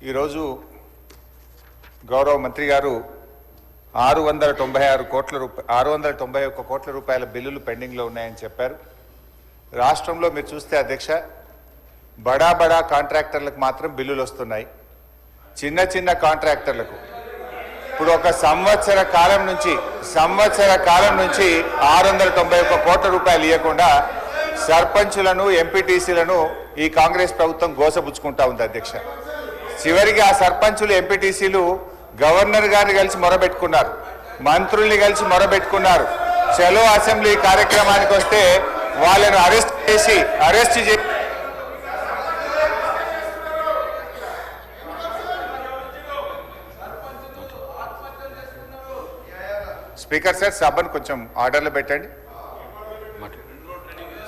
ఈరోజు గౌరవ మంత్రి గారు 691 కోట్ల రూపాయల బిల్లులు పెండింగ్లో ఉన్నాయని చెప్పారు. రాష్ట్రంలో మీరు చూస్తే అధ్యక్ష, బడా కాంట్రాక్టర్లకు మాత్రం బిల్లులు వస్తున్నాయి. చిన్న కాంట్రాక్టర్లకు ఇప్పుడు ఒక సంవత్సర కాలం నుంచి 691 కోట్ల రూపాయలు ఇవ్వకుండా సర్పంచులను ఎంపీటీసీలను ఈ కాంగ్రెస్ ప్రభుత్వం గోసపుచ్చుకుంటా ఉంది అధ్యక్ష. చివరికి ఆ సర్పంచులు ఎంపీటీసీలు గవర్నర్ గారిని కలిసి మొరబెట్టుకున్నారు, మంత్రుల్ని కలిసి మొరబెట్టుకున్నారు. చలో అసెంబ్లీ కార్యక్రమానికి వస్తే వాళ్ళను అరెస్ట్ చేసి స్పీకర్ సార్ సభను కొంచెం ఆర్డర్లో పెట్టండి.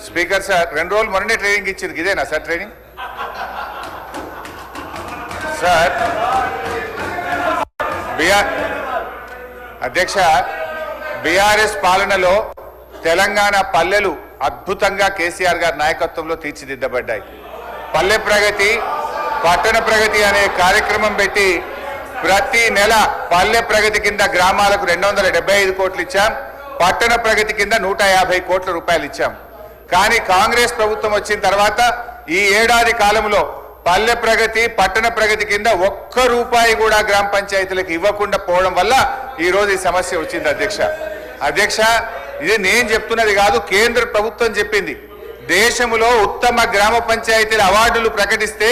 స్పీకర్ సార్ 2 రోజులు మొన్ననే ట్రైనింగ్ ఇచ్చింది, ఇదేనా సార్ ట్రైనింగ్? సార్ అధ్యక్ష, బీఆర్ఎస్ పాలనలో తెలంగాణ పల్లెలు అద్భుతంగా కేసీఆర్ గారి నాయకత్వంలో తీర్చిదిద్దబడ్డాయి. పల్లె ప్రగతి, పట్టణ ప్రగతి అనే కార్యక్రమం పెట్టి ప్రతి నెల పల్లె ప్రగతి కింద గ్రామాలకు 275 కోట్లు ఇచ్చాం, పట్టణ ప్రగతి కింద 150 కోట్ల రూపాయలు ఇచ్చాం. కానీ కాంగ్రెస్ ప్రభుత్వం వచ్చిన తర్వాత ఈ ఏడాది కాలంలో పల్లె ప్రగతి, పట్టణ ప్రగతి కింద 1 రూపాయి కూడా గ్రామ పంచాయతీలకు ఇవ్వకుండా పోవడం వల్ల ఈ రోజు ఈ సమస్య వచ్చింది అధ్యక్ష. ఇది నేను చెప్తున్నది కాదు, కేంద్ర ప్రభుత్వం చెప్పింది. దేశంలో ఉత్తమ గ్రామ పంచాయతీల అవార్డులు ప్రకటిస్తే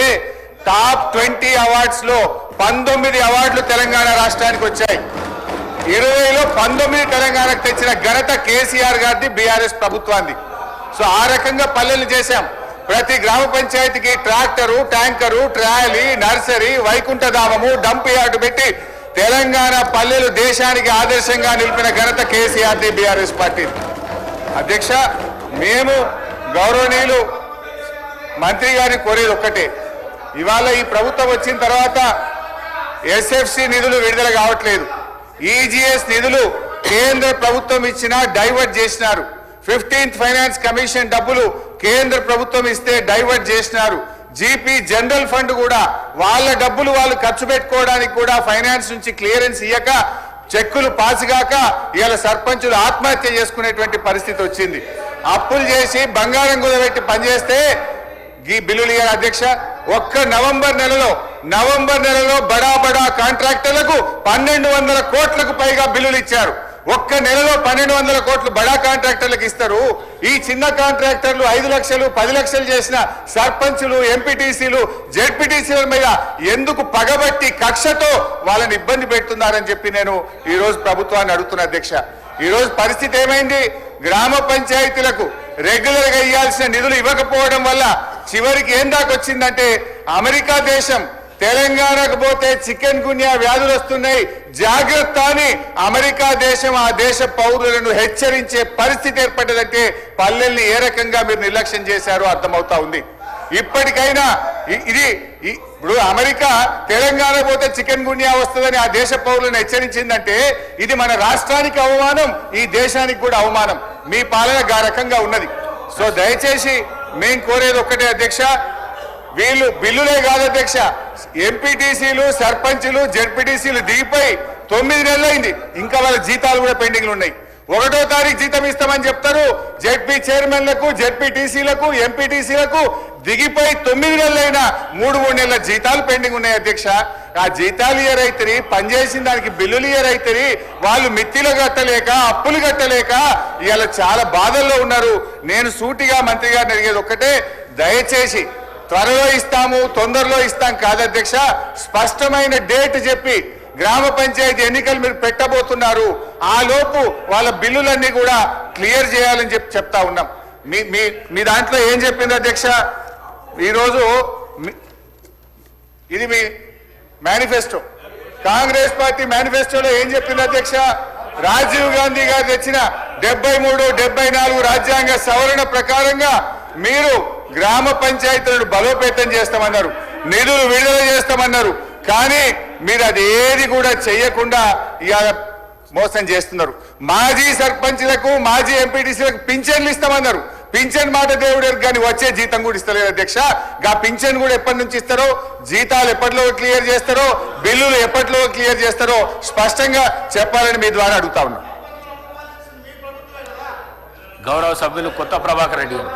టాప్ 20 అవార్డ్స్ లో 19 అవార్డులు తెలంగాణ రాష్ట్రానికి వచ్చాయి. 20లో 19 తెలంగాణకు తెచ్చిన ఘనత కేసీఆర్ గారిది, బీఆర్ఎస్ ప్రభుత్వాన్ని. సో ఆ రకంగా పల్లెలు చేశాం. ప్రతి గ్రామ పంచాయతీకి ట్రాక్టరు, ట్యాంకరు, ట్రాలీ, నర్సరీ, వైకుంఠధామము, డంప్ యార్డు పెట్టి తెలంగాణ పల్లెలు దేశానికి ఆదర్శంగా నిలిపిన ఘనత కేసీఆర్ది, బీఆర్ఎస్ పార్టీ. అధ్యక్ష, మేము గౌరవనీయులు మంత్రి గారిని కోరేది ఒక్కటే, ఇవాళ ఈ ప్రభుత్వం వచ్చిన తర్వాత ఎస్ఎఫ్సి నిధులు విడుదల కావట్లేదు. ఈజీఎస్ నిధులు కేంద్ర ప్రభుత్వం ఇచ్చినా డైవర్ట్ చేసినారు. 15th ఫైనాన్స్ కమిషన్ డబ్బులు కేంద్ర ప్రభుత్వం ఇస్తే డైవర్ట్ చేసినారు. జీపీ జనరల్ ఫండ్ కూడా వాళ్ళ డబ్బులు వాళ్ళు ఖర్చు పెట్టుకోవడానికి కూడా ఫైనాన్స్ నుంచి క్లియరెన్స్ ఇయ్యక, చెక్కులు పాసుగాక ఇవాళ సర్పంచులు ఆత్మహత్య చేసుకునేటువంటి పరిస్థితి వచ్చింది. అప్పులు చేసి బంగారం కుదబెట్టి పనిచేస్తే ఈ బిల్లులు ఇయ్యారు అధ్యక్ష. ఒక్క నవంబర్ నెలలో బడా కాంట్రాక్టర్లకు 1200 కోట్లకు పైగా బిల్లులు ఇచ్చారు. ఒక్క నెలలో 1200 కోట్లు బడా కాంట్రాక్టర్లకు ఇస్తారు. ఈ చిన్న కాంట్రాక్టర్లు 5 లక్షలు 10 లక్షలు చేసిన సర్పంచులు, ఎంపీటీసీలు, జెడ్పీటీసీల మీద ఎందుకు పగబట్టి కక్షతో వాళ్ళని ఇబ్బంది పెడుతున్నారని చెప్పి నేను ఈ రోజు ప్రభుత్వాన్ని అడుగుతున్నా అధ్యక్ష. ఈ రోజు పరిస్థితి ఏమైంది? గ్రామ పంచాయతీలకు రెగ్యులర్ గా ఇవ్వాల్సిన నిధులు ఇవ్వకపోవడం వల్ల చివరికి ఏం దాకా వచ్చిందంటే, అమెరికా దేశం తెలంగాణకు పోతే చికెన్ గున్యా వ్యాధులు వస్తున్నాయి, జాగ్రత్త అని అమెరికా దేశం ఆ దేశ పౌరులను హెచ్చరించే పరిస్థితి ఏర్పడ్డదంటే పల్లెల్ని ఏ రకంగా మీరు నిర్లక్ష్యం చేశారో అర్థమవుతా ఉంది. ఇప్పటికైనా ఇప్పుడు అమెరికా తెలంగాణ పోతే చికెన్ గున్యా వస్తుందని ఆ దేశ పౌరులను హెచ్చరించిందంటే ఇది మన రాష్ట్రానికి అవమానం, ఈ దేశానికి కూడా అవమానం. మీ పాలన ఆ రకంగా ఉన్నది. సో దయచేసి మేము కోరేది ఒక్కటే అధ్యక్ష, వీళ్ళు బిల్లులే కాదు అధ్యక్ష, ఎంపీటీసీలు, సర్పంచులు, జెడ్పీటీసీలు దిగిపోయి 9 నెలలైంది, ఇంకా వాళ్ళ జీతాలు కూడా పెండింగ్లు ఉన్నాయి. 1వ తారీఖు జీతం ఇస్తామని చెప్తారు. జెడ్పీ చైర్మన్లకు, జెడ్పీటీసీలకు, ఎంపీటీసీలకు దిగిపోయి 9 నెలలైనా 3 నెలల జీతాలు పెండింగ్ ఉన్నాయి అధ్యక్ష. ఆ జీతాలు ఇయరైతే, పనిచేసిన దానికి బిల్లులు ఇయరైతే, వాళ్ళు మిత్తిలు కట్టలేక, అప్పులు కట్టలేక ఇవాళ చాలా బాధల్లో ఉన్నారు. నేను సూటిగా మంత్రి గారిని అడిగేది ఒక్కటే, దయచేసి త్వరలో ఇస్తాము, తొందరలో ఇస్తాం కాదు అధ్యక్ష, స్పష్టమైన డేట్ చెప్పి గ్రామ పంచాయతీ ఎన్నికలు మీరు పెట్టబోతున్నారు, ఆ లోపు వాళ్ళ బిల్లులన్నీ కూడా క్లియర్ చేయాలని చెప్తా ఉన్నాం. మీ దాంట్లో ఏం చెప్పింది అధ్యక్ష? ఈరోజు ఇది మీ మేనిఫెస్టో, కాంగ్రెస్ పార్టీ మేనిఫెస్టోలో ఏం చెప్పింది అధ్యక్ష? రాజీవ్ గాంధీ గారు తెచ్చిన 73, 74 రాజ్యాంగ సవరణ ప్రకారంగా మీరు గ్రామ పంచాయతీలను బలోపేతం చేస్తామన్నారు, నిధులు విడుదల చేస్తామన్నారు. కానీ మీరు అది ఏది కూడా చేయకుండా ఇవాళ మోసం చేస్తున్నారు. మాజీ సర్పంచ్లకు, మాజీ ఎంపీటీసీలకు పింఛన్లు ఇస్తామన్నారు, పింఛన్ మాట దేవుడు కానీ వచ్చే జీతం కూడా ఇస్తలేదు అధ్యక్ష. గా పింఛన్ కూడా ఎప్పటి నుంచి ఇస్తారో, జీతాలు ఎప్పటిలో క్లియర్ చేస్తారో, బిల్లులు ఎప్పటిలో క్లియర్ చేస్తారో స్పష్టంగా చెప్పాలని మీ ద్వారా అడుగుతా ఉన్నా. గౌరవ సభ్యులు కొత్త ప్రభాకర్ రెడ్డి గారు.